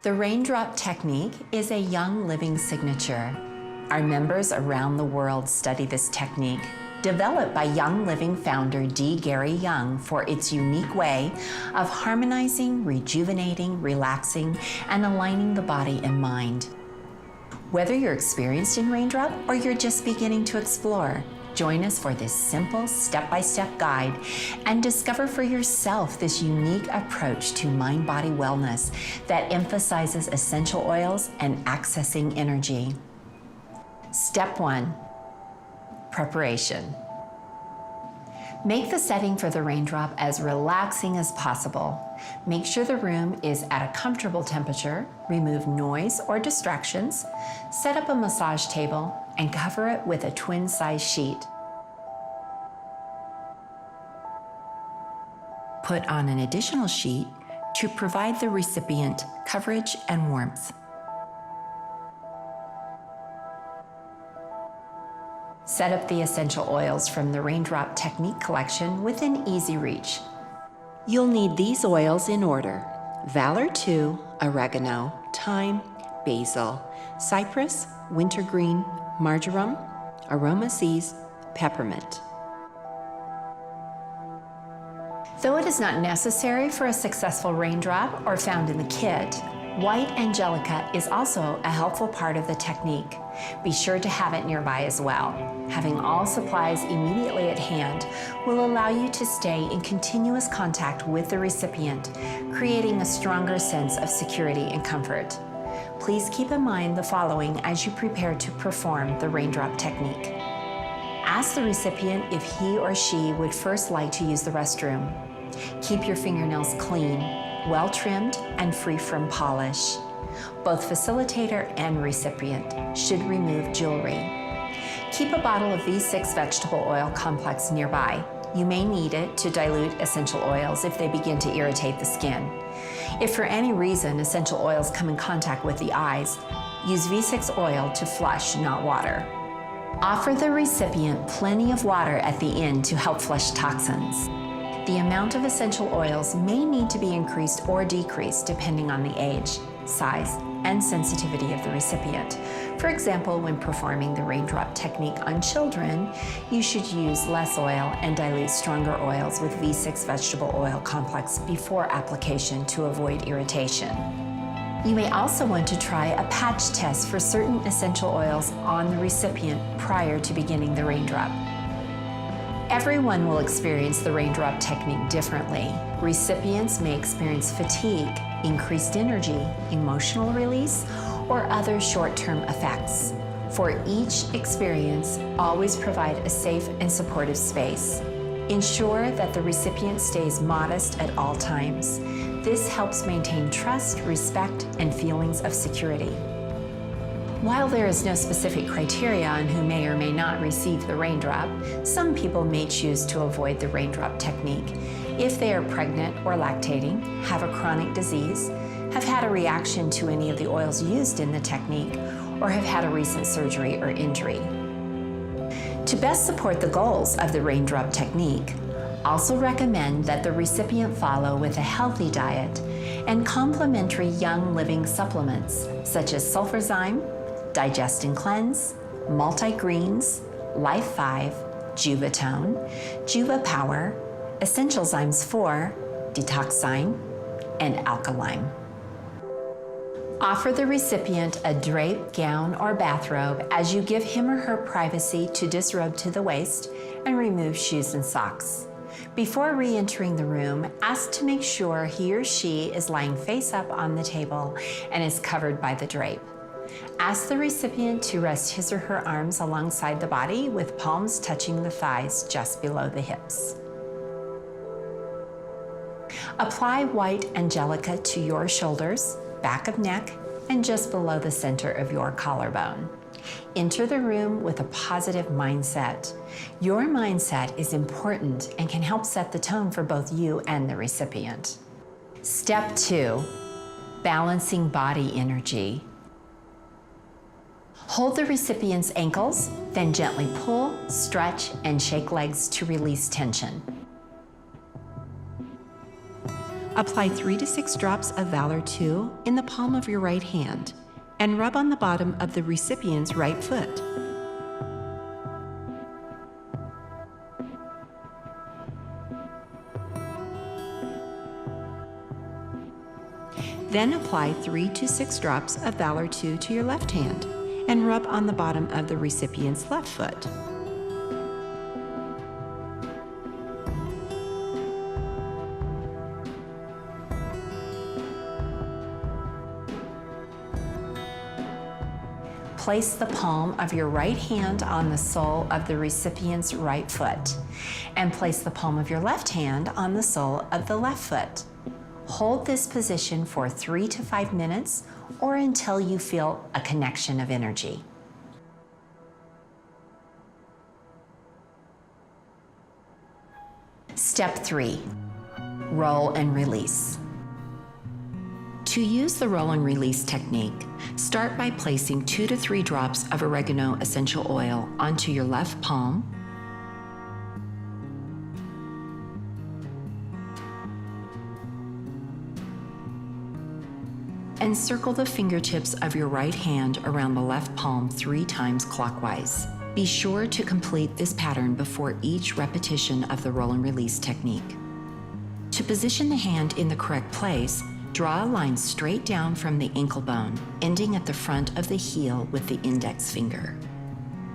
The raindrop technique is a young living signature. Our members around the world study this technique, developed by Young Living founder D. Gary Young for its unique way of harmonizing, rejuvenating, relaxing, and aligning the body and mind. Whether you're experienced in raindrop or you're just beginning to explore, join us for this simple step-by-step guide and discover for yourself this unique approach to mind-body wellness that emphasizes essential oils and accessing energy. Step 1, preparation. Make the setting for the raindrop as relaxing as possible. Make sure the room is at a comfortable temperature, remove noise or distractions, set up a massage table, and cover it with a twin-size sheet. Put on an additional sheet to provide the recipient coverage and warmth. Set up the essential oils from the Raindrop Technique collection within easy reach. You'll need these oils in order: Valor 2, oregano, thyme, basil, cypress, wintergreen, marjoram, aroma seeds, peppermint. Though it is not necessary for a successful raindrop or found in the kit, white angelica is also a helpful part of the technique. Be sure to have it nearby as well. Having all supplies immediately at hand will allow you to stay in continuous contact with the recipient, creating a stronger sense of security and comfort. Please keep in mind the following as you prepare to perform the raindrop technique. Ask the recipient if he or she would first like to use the restroom. Keep your fingernails clean, well-trimmed, and free from polish. Both facilitator and recipient should remove jewelry. Keep a bottle of V6 vegetable oil complex nearby. You may need it to dilute essential oils if they begin to irritate the skin. If for any reason essential oils come in contact with the eyes, use V6 oil to flush, not water. Offer the recipient plenty of water at the end to help flush toxins. The amount of essential oils may need to be increased or decreased depending on the age, size, and sensitivity of the recipient. For example, when performing the raindrop technique on children, you should use less oil and dilute stronger oils with V6 vegetable oil complex before application to avoid irritation. You may also want to try a patch test for certain essential oils on the recipient prior to beginning the raindrop. Everyone will experience the raindrop technique differently. Recipients may experience fatigue, increased energy, emotional release, or other short-term effects. For each experience, always provide a safe and supportive space. Ensure that the recipient stays modest at all times. This helps maintain trust, respect, and feelings of security. While there is no specific criteria on who may or may not receive the raindrop, some people may choose to avoid the raindrop technique if they are pregnant or lactating, have a chronic disease, have had a reaction to any of the oils used in the technique, or have had a recent surgery or injury. To best support the goals of the raindrop technique, also recommend that the recipient follow with a healthy diet and complementary Young Living supplements such as sulfurzyme, Digest and Cleanse, Multigreens, Life 5, Juvatone, Juva Power, Essential Zymes 4, Detoxzyme, and Alkaline. Offer the recipient a drape, gown, or bathrobe as you give him or her privacy to disrobe to the waist and remove shoes and socks. Before re-entering the room, ask to make sure he or she is lying face up on the table and is covered by the drape. Ask the recipient to rest his or her arms alongside the body with palms touching the thighs just below the hips. Apply white angelica to your shoulders, back of neck, and just below the center of your collarbone. Enter the room with a positive mindset. Your mindset is important and can help set the tone for both you and the recipient. Step 2, balancing body energy. Hold the recipient's ankles, then gently pull, stretch, and shake legs to release tension. Apply 3 to 6 drops of Valor 2 in the palm of your right hand and rub on the bottom of the recipient's right foot. Then apply 3 to 6 drops of Valor 2 to your left hand and rub on the bottom of the recipient's left foot. Place the palm of your right hand on the sole of the recipient's right foot and place the palm of your left hand on the sole of the left foot. Hold this position for 3 to 5 minutes or until you feel a connection of energy. Step 3, roll and release. To use the roll and release technique, start by placing 2 to 3 drops of oregano essential oil onto your left palm, and circle the fingertips of your right hand around the left palm 3 times clockwise. Be sure to complete this pattern before each repetition of the roll and release technique. To position the hand in the correct place, draw a line straight down from the ankle bone, ending at the front of the heel with the index finger.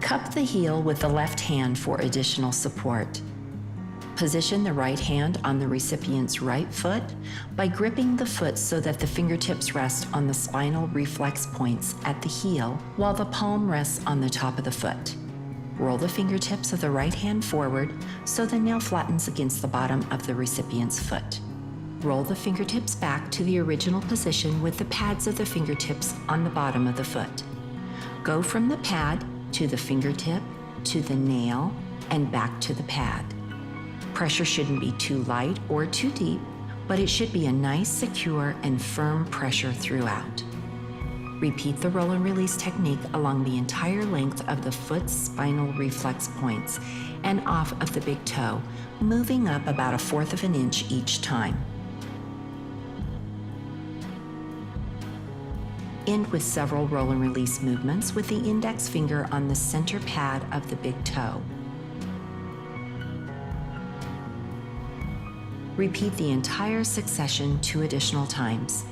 Cup the heel with the left hand for additional support. Position the right hand on the recipient's right foot by gripping the foot so that the fingertips rest on the spinal reflex points at the heel while the palm rests on the top of the foot. Roll the fingertips of the right hand forward so the nail flattens against the bottom of the recipient's foot. Roll the fingertips back to the original position with the pads of the fingertips on the bottom of the foot. Go from the pad to the fingertip, to the nail, and back to the pad. Pressure shouldn't be too light or too deep, but it should be a nice, secure, and firm pressure throughout. Repeat the roll and release technique along the entire length of the foot's spinal reflex points and off of the big toe, moving up about 1/4 of an inch each time. End with several roll and release movements with the index finger on the center pad of the big toe. Repeat the entire succession 2 additional times.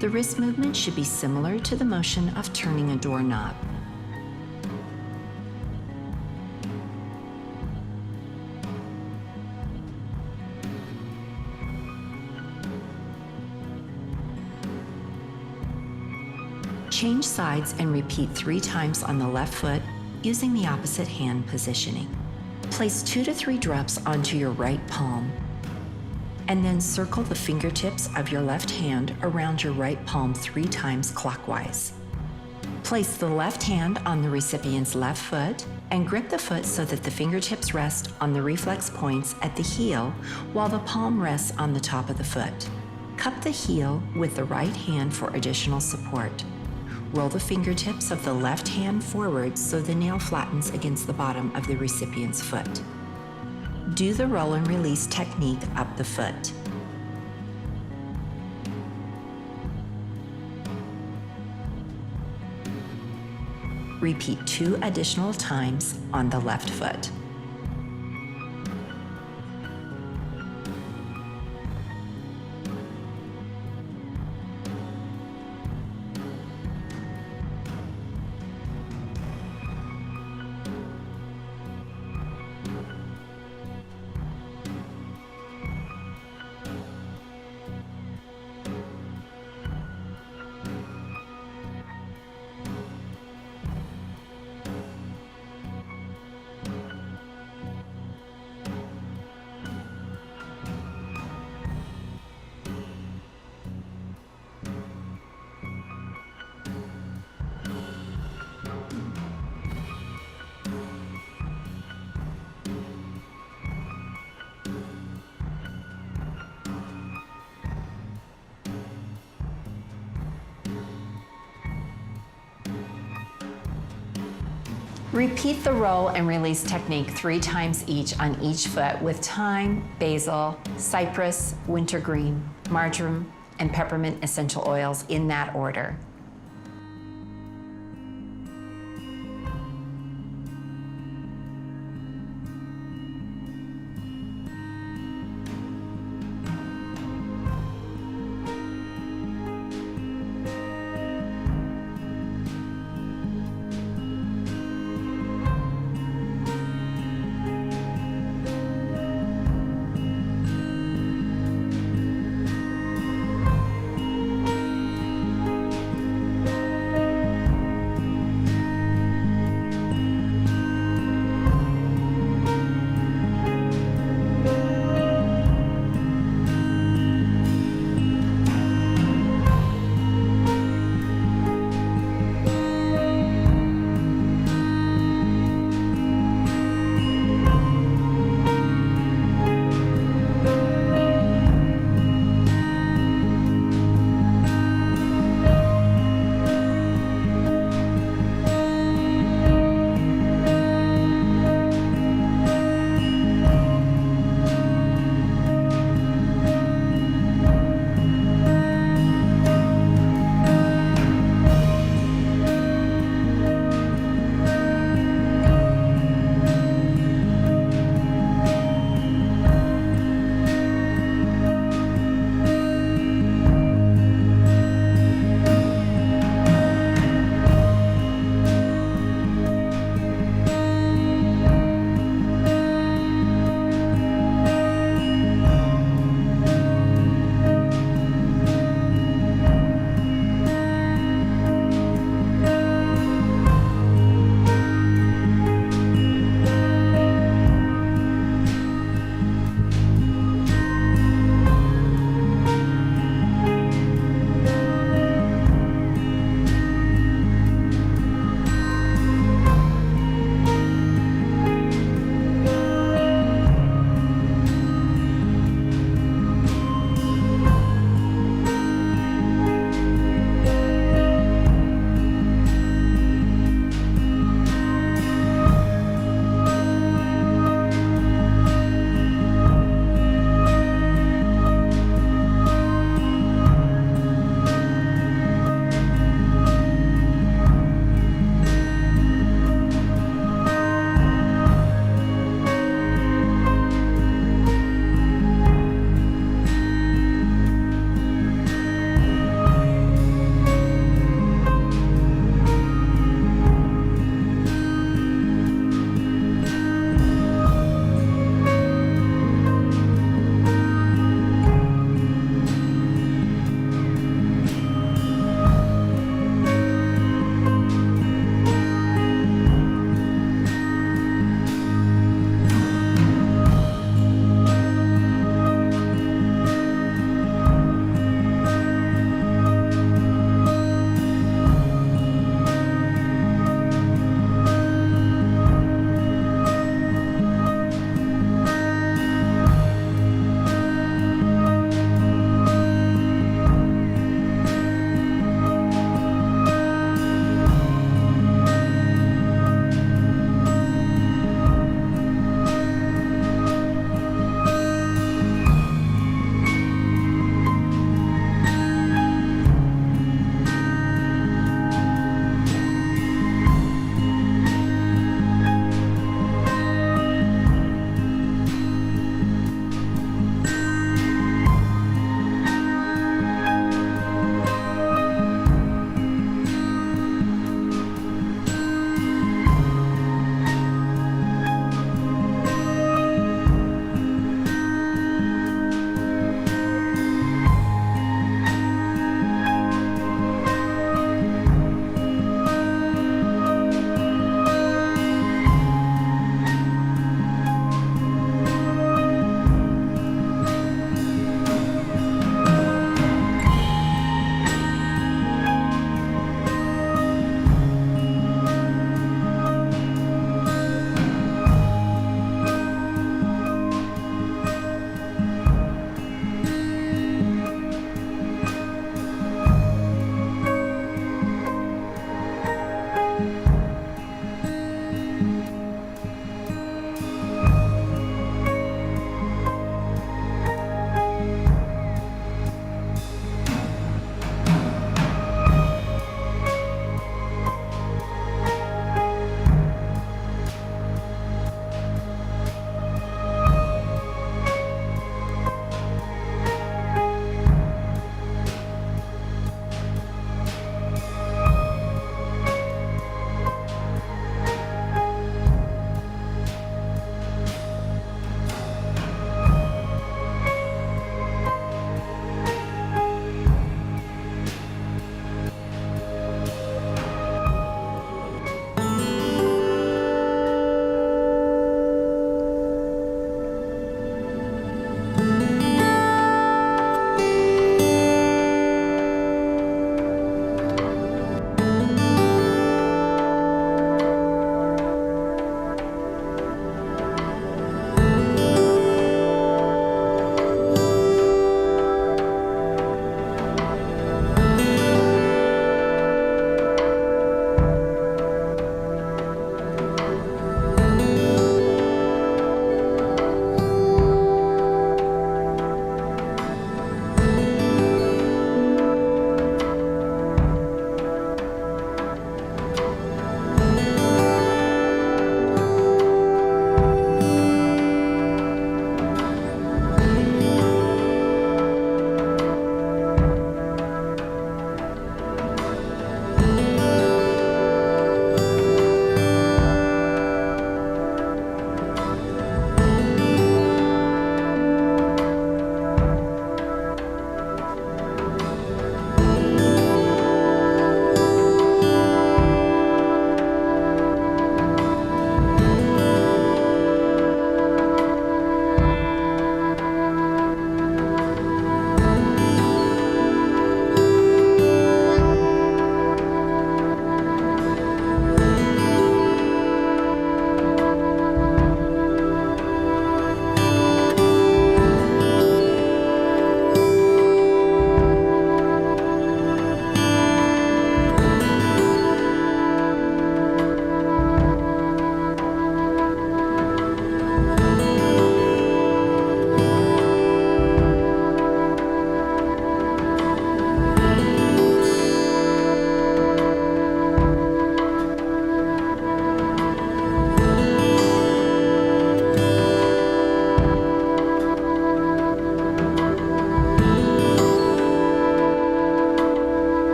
The wrist movement should be similar to the motion of turning a doorknob. Change sides and repeat 3 times on the left foot using the opposite hand positioning. Place 2 to 3 drops onto your right palm, and then circle the fingertips of your left hand around your right palm 3 times clockwise. Place the left hand on the recipient's left foot and grip the foot so that the fingertips rest on the reflex points at the heel while the palm rests on the top of the foot. Cup the heel with the right hand for additional support. Roll the fingertips of the left hand forward so the nail flattens against the bottom of the recipient's foot. Do the roll and release technique up the foot. Repeat 2 additional times on the left foot. Repeat the roll and release technique 3 times each on each foot with thyme, basil, cypress, wintergreen, marjoram, and peppermint essential oils in that order.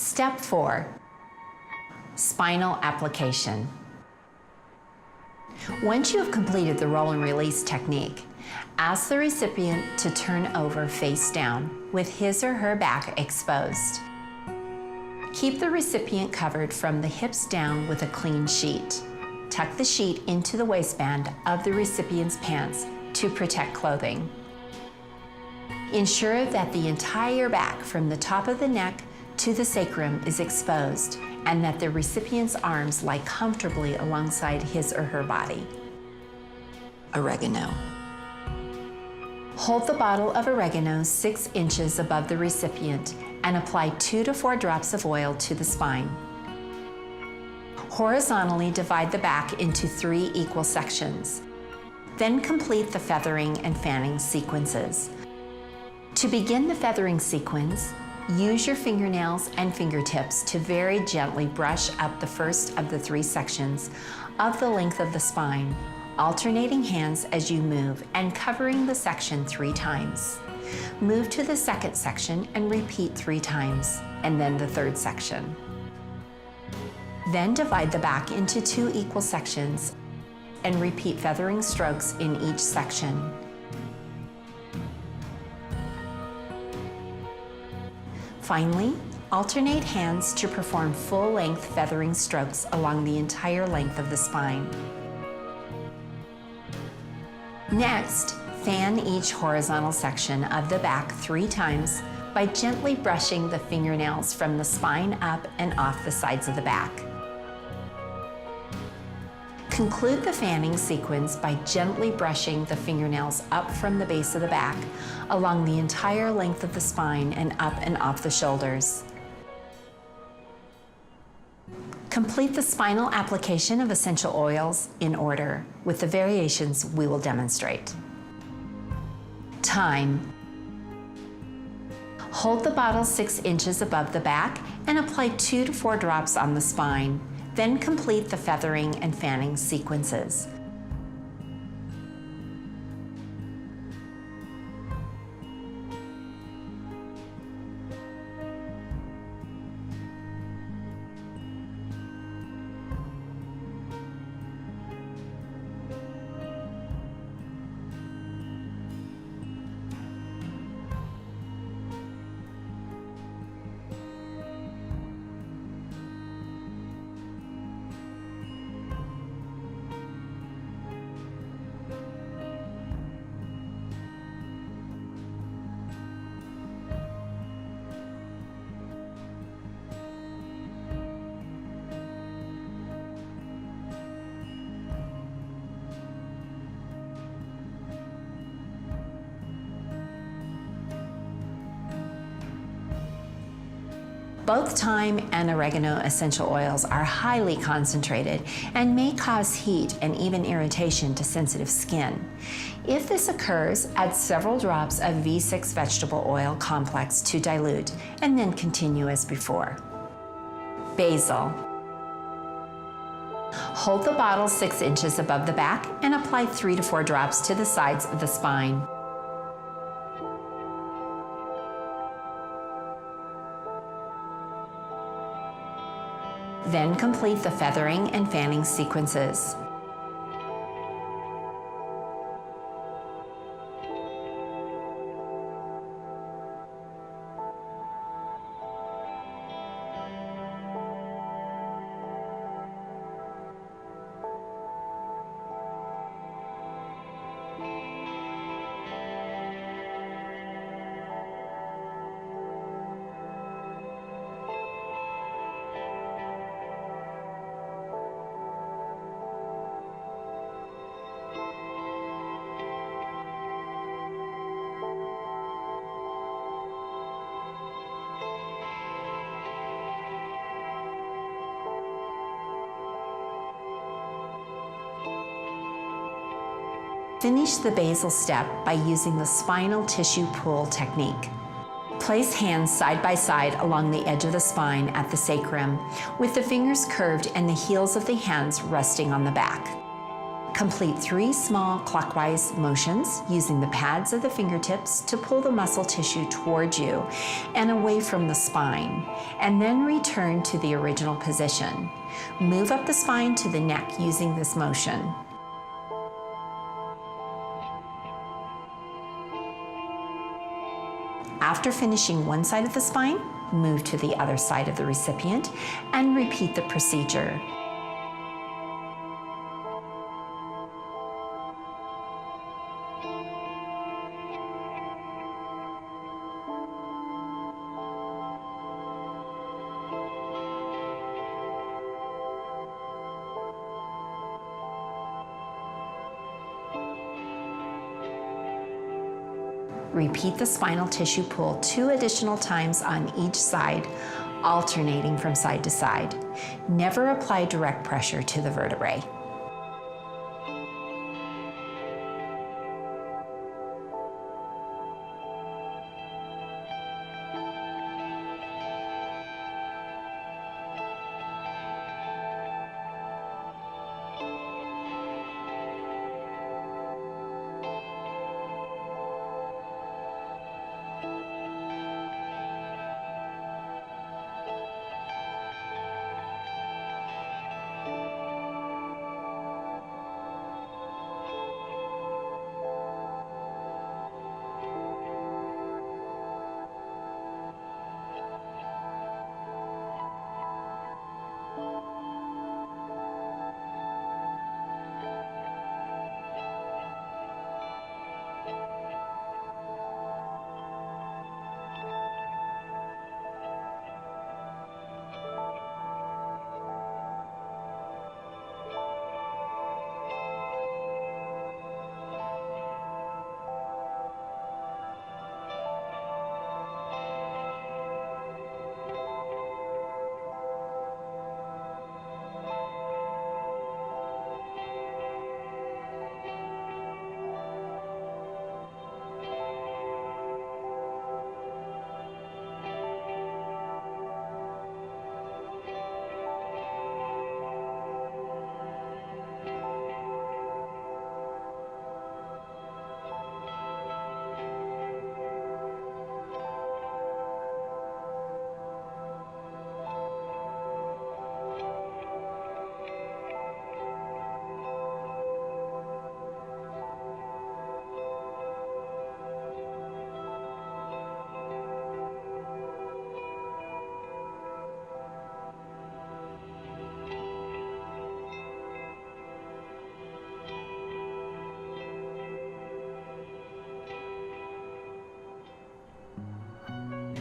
Step 4. Spinal application. Once you have completed the roll and release technique, ask the recipient to turn over face down with his or her back exposed. Keep the recipient covered from the hips down with a clean sheet. Tuck the sheet into the waistband of the recipient's pants to protect clothing. Ensure that the entire back from the top of the neck to the sacrum is exposed and that the recipient's arms lie comfortably alongside his or her body. Oregano. Hold the bottle of oregano 6 inches above the recipient and apply 2 to 4 drops of oil to the spine. Horizontally divide the back into 3 equal sections. Then complete the feathering and fanning sequences. To begin the feathering sequence, use your fingernails and fingertips to very gently brush up the first of the 3 sections of the length of the spine, alternating hands as you move and covering the section 3 times. Move to the second section and repeat 3 times, and then the third section. Then divide the back into 2 equal sections and repeat feathering strokes in each section. Finally, alternate hands to perform full-length feathering strokes along the entire length of the spine. Next, fan each horizontal section of the back 3 times by gently brushing the fingernails from the spine up and off the sides of the back. Conclude the fanning sequence by gently brushing the fingernails up from the base of the back, along the entire length of the spine and up and off the shoulders. Complete the spinal application of essential oils in order, with the variations we will demonstrate. THYME. Hold the bottle 6 inches above the back and apply 2 to 4 drops on the spine. Then complete the feathering and fanning sequences. Both thyme and oregano essential oils are highly concentrated and may cause heat and even irritation to sensitive skin. If this occurs, add several drops of V6 vegetable oil complex to dilute and then continue as before. Basil. Hold the bottle 6 inches above the back and apply 3 to 4 drops to the sides of the spine. Then complete the feathering and fanning sequences. Finish the basal step by using the spinal tissue pull technique. Place hands side by side along the edge of the spine at the sacrum, with the fingers curved and the heels of the hands resting on the back. Complete 3 small clockwise motions using the pads of the fingertips to pull the muscle tissue towards you and away from the spine, and then return to the original position. Move up the spine to the neck using this motion. After finishing one side of the spine, move to the other side of the recipient and repeat the procedure. Repeat the spinal tissue pull 2 additional times on each side, alternating from side to side. Never apply direct pressure to the vertebrae.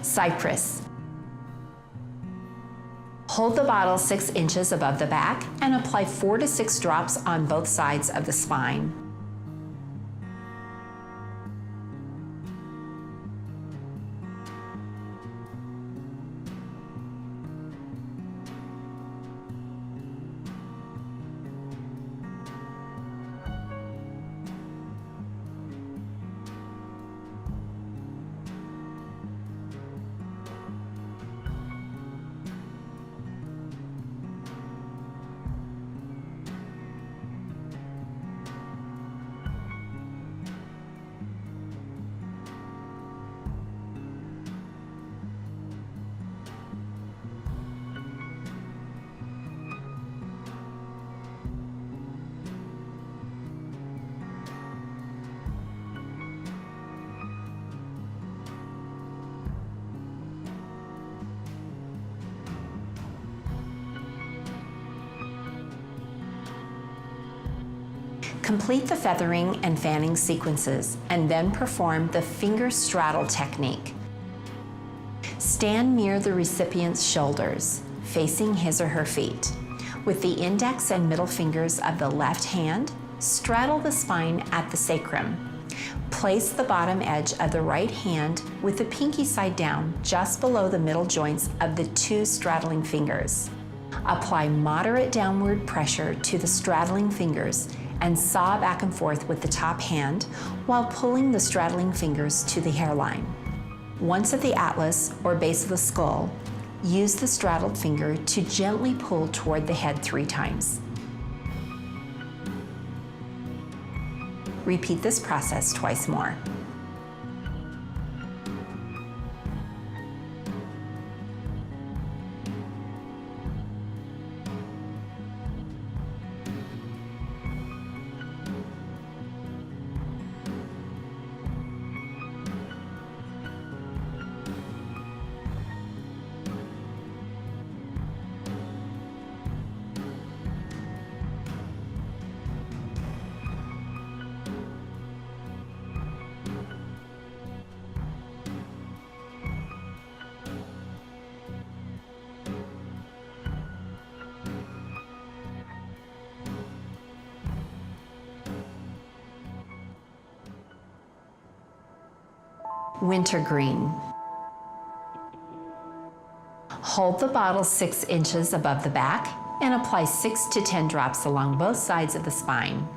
CYPRESS. Hold the bottle 6 inches above the back and apply 4 to 6 drops on both sides of the spine. Complete the feathering and fanning sequences and then perform the finger straddle technique. Stand near the recipient's shoulders, facing his or her feet. With the index and middle fingers of the left hand, straddle the spine at the sacrum. Place the bottom edge of the right hand with the pinky side down just below the middle joints of the 2 straddling fingers. Apply moderate downward pressure to the straddling fingers and saw back and forth with the top hand while pulling the straddling fingers to the hairline. Once at the atlas or base of the skull, use the straddled finger to gently pull toward the head 3 times. Repeat this process twice more. Wintergreen. Hold the bottle 6 inches above the back and apply 6 to 10 drops along both sides of the spine.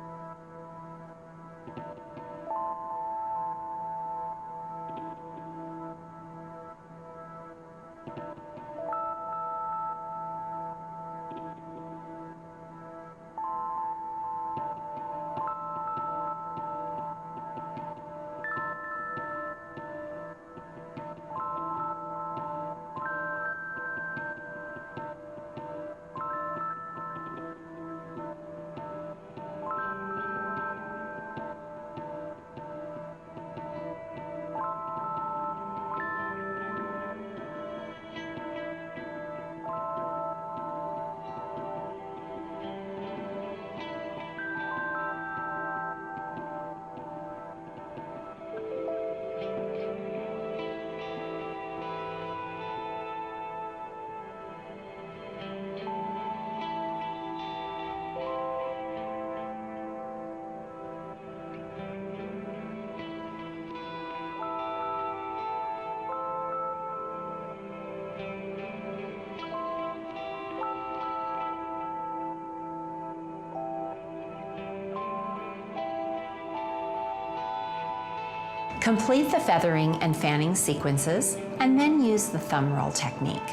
Complete the feathering and fanning sequences, and then use the thumb roll technique.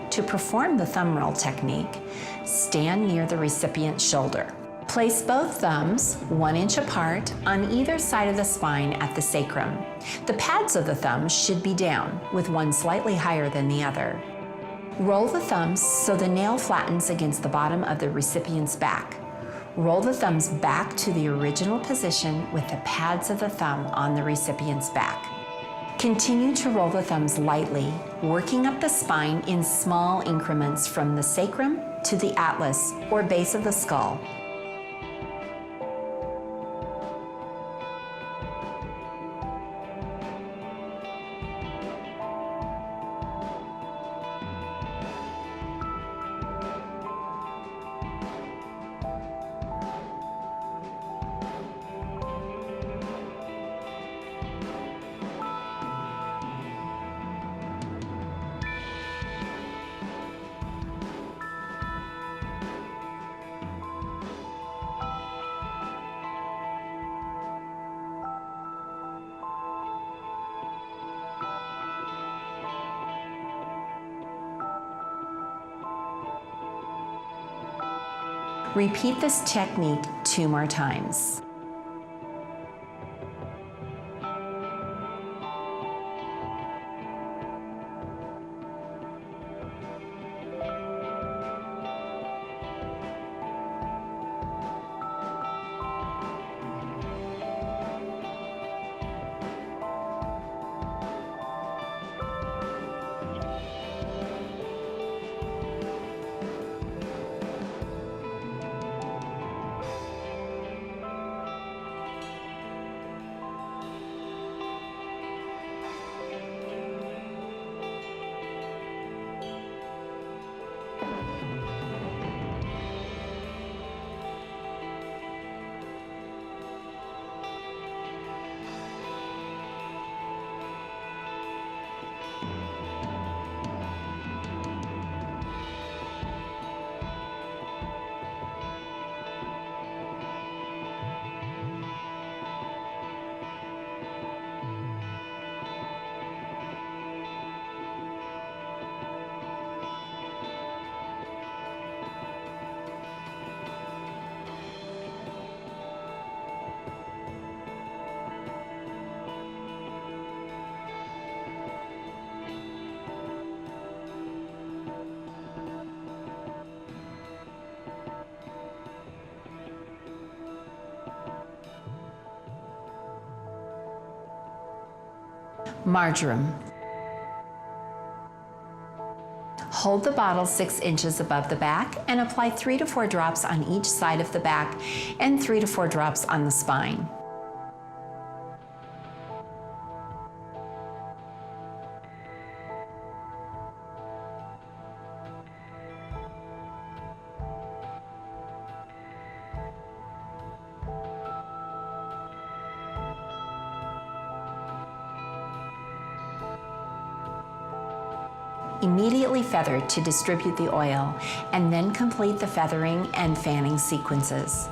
To perform the thumb roll technique, stand near the recipient's shoulder. Place both thumbs 1 inch apart on either side of the spine at the sacrum. The pads of the thumbs should be down, with one slightly higher than the other. Roll the thumbs so the nail flattens against the bottom of the recipient's back. Roll the thumbs back to the original position with the pads of the thumb on the recipient's back. Continue to roll the thumbs lightly, working up the spine in small increments from the sacrum to the atlas or base of the skull. Repeat this technique 2 more times. Marjoram. Hold the bottle 6 inches above the back and apply 3 to 4 drops on each side of the back and 3 to 4 drops on the spine. Immediately feather to distribute the oil, and then complete the feathering and fanning sequences.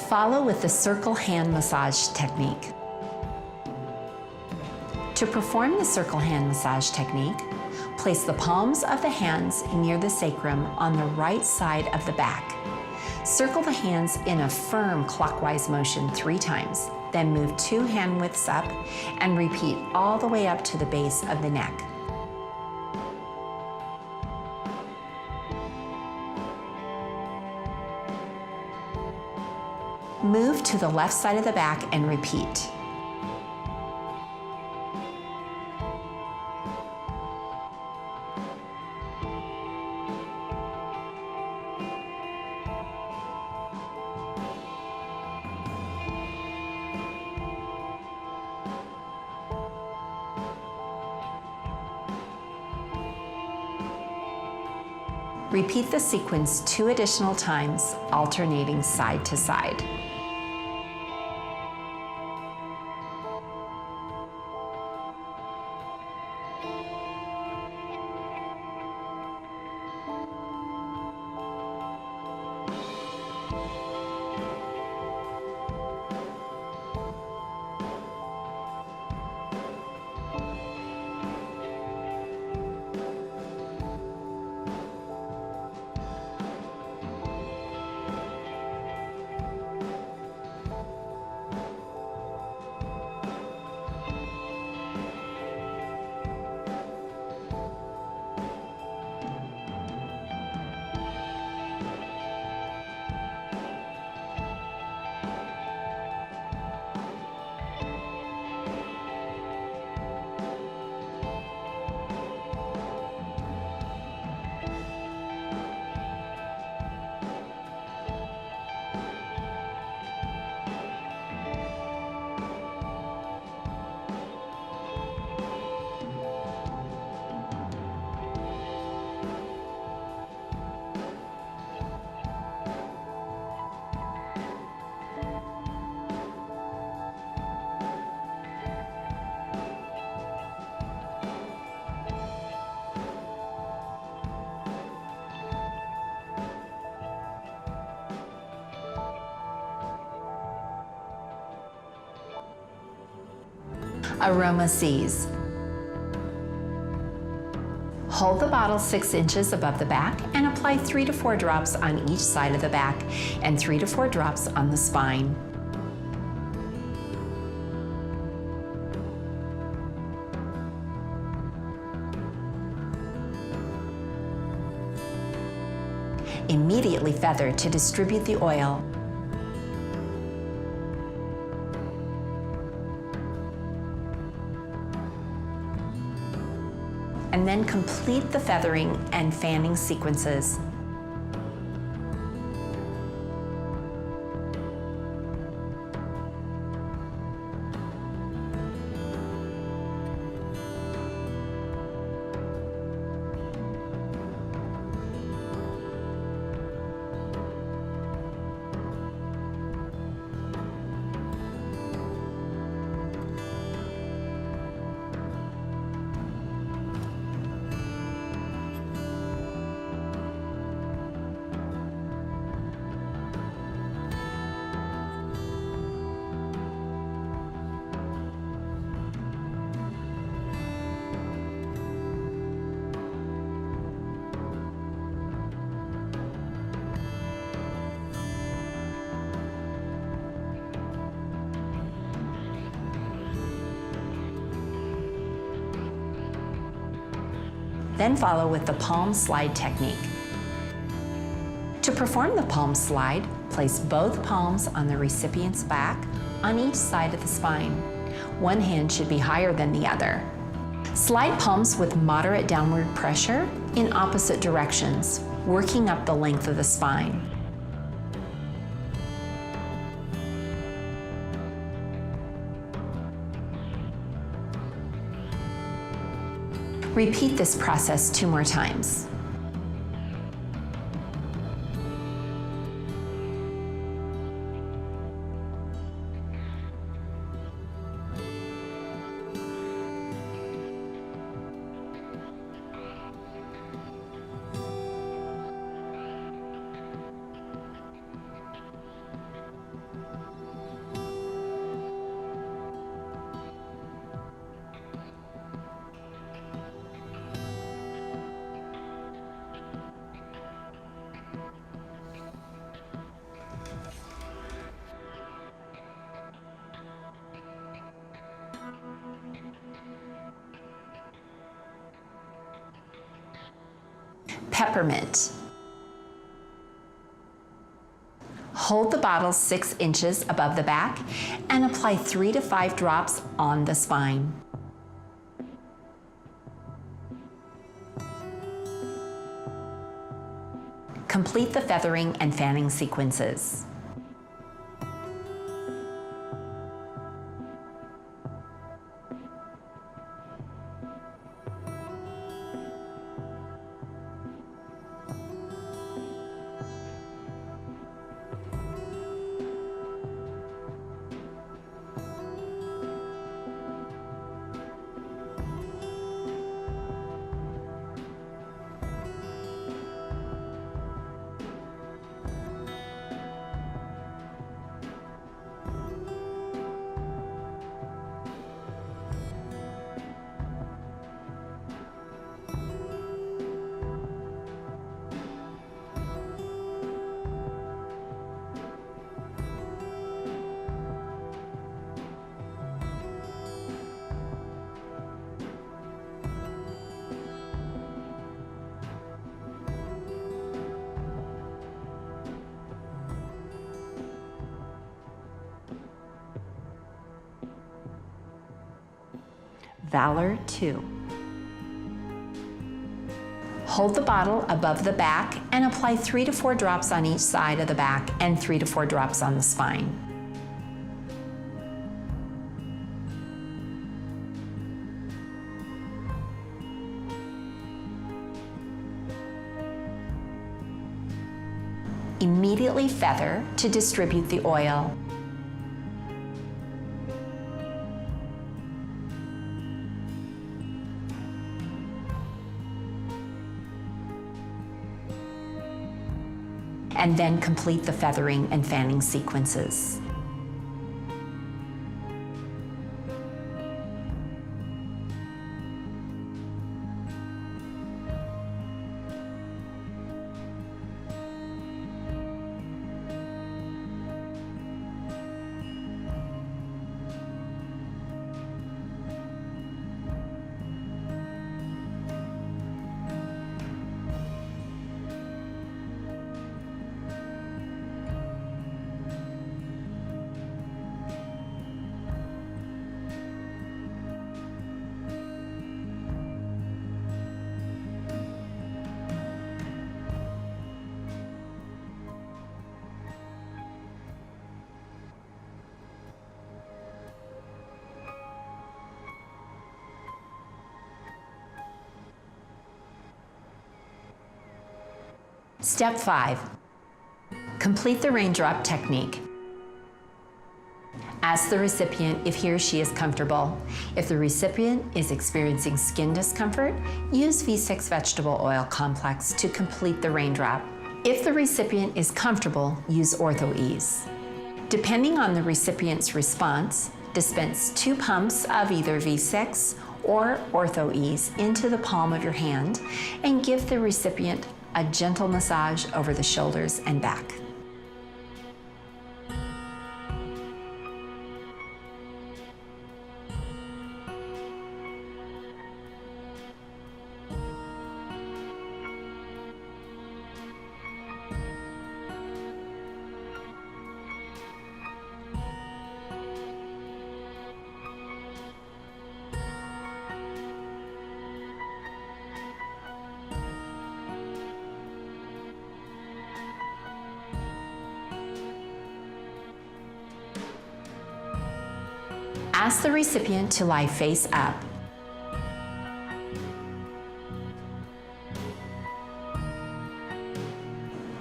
Follow with the circle hand massage technique. To perform the circle hand massage technique, place the palms of the hands near the sacrum on the right side of the back. Circle the hands in a firm clockwise motion 3 times, then move 2 hand widths up and repeat all the way up to the base of the neck. Move to the left side of the back and repeat. Repeat the sequence 2 additional times, alternating side to side. Aroma Seize. Hold the bottle 6 inches above the back and apply 3 to 4 drops on each side of the back and 3 to 4 drops on the spine. Immediately feather to distribute the oil. And then complete the feathering and fanning sequences. Then follow with the palm slide technique. To perform the palm slide, place both palms on the recipient's back on each side of the spine. One hand should be higher than the other. Slide palms with moderate downward pressure in opposite directions, working up the length of the spine. Repeat this process 2 more times. Peppermint. Hold the bottle 6 inches above the back and apply 3 to 5 drops on the spine. Complete the feathering and fanning sequences. Valor 2. Hold the bottle above the back and apply 3 to 4 drops on each side of the back and 3 to 4 drops on the spine. Immediately feather to distribute the oil. And then complete the feathering and fanning sequences. Step 5. Complete the raindrop technique. Ask the recipient if he or she is comfortable. If the recipient is experiencing skin discomfort, use V6 vegetable oil complex to complete the raindrop. If the recipient is comfortable, use Ortho Ease. Depending on the recipient's response, dispense 2 pumps of either V6 or Ortho Ease into the palm of your hand and give the recipient a gentle massage over the shoulders and back. Ask the recipient to lie face up.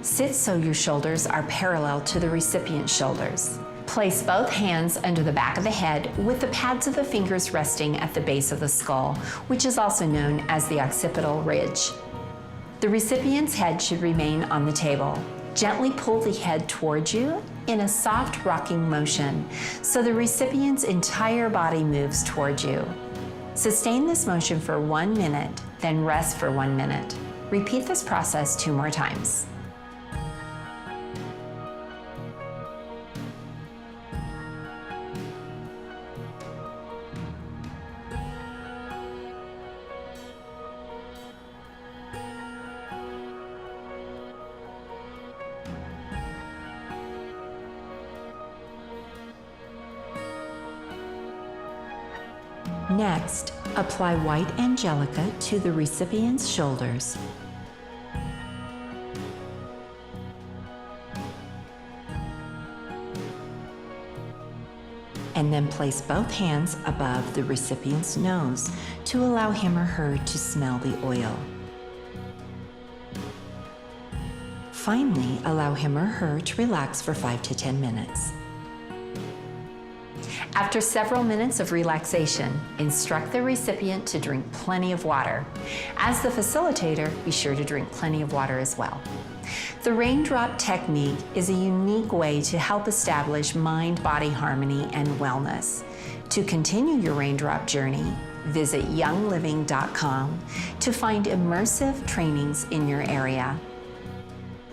Sit so your shoulders are parallel to the recipient's shoulders. Place both hands under the back of the head with the pads of the fingers resting at the base of the skull, which is also known as the occipital ridge. The recipient's head should remain on the table. Gently pull the head towards you in a soft rocking motion so the recipient's entire body moves towards you. Sustain this motion for 1 minute, then rest for 1 minute. Repeat this process 2 more times. Next, apply white angelica to the recipient's shoulders. And then place both hands above the recipient's nose to allow him or her to smell the oil. Finally, allow him or her to relax for 5 to 10 minutes. After several minutes of relaxation, instruct the recipient to drink plenty of water. As the facilitator, be sure to drink plenty of water as well. The raindrop technique is a unique way to help establish mind-body harmony and wellness. To continue your raindrop journey, visit youngliving.com to find immersive trainings in your area.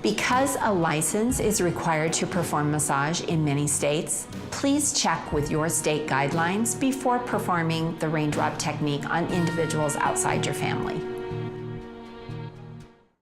Because a license is required to perform massage in many states, please check with your state guidelines before performing the raindrop technique on individuals outside your family.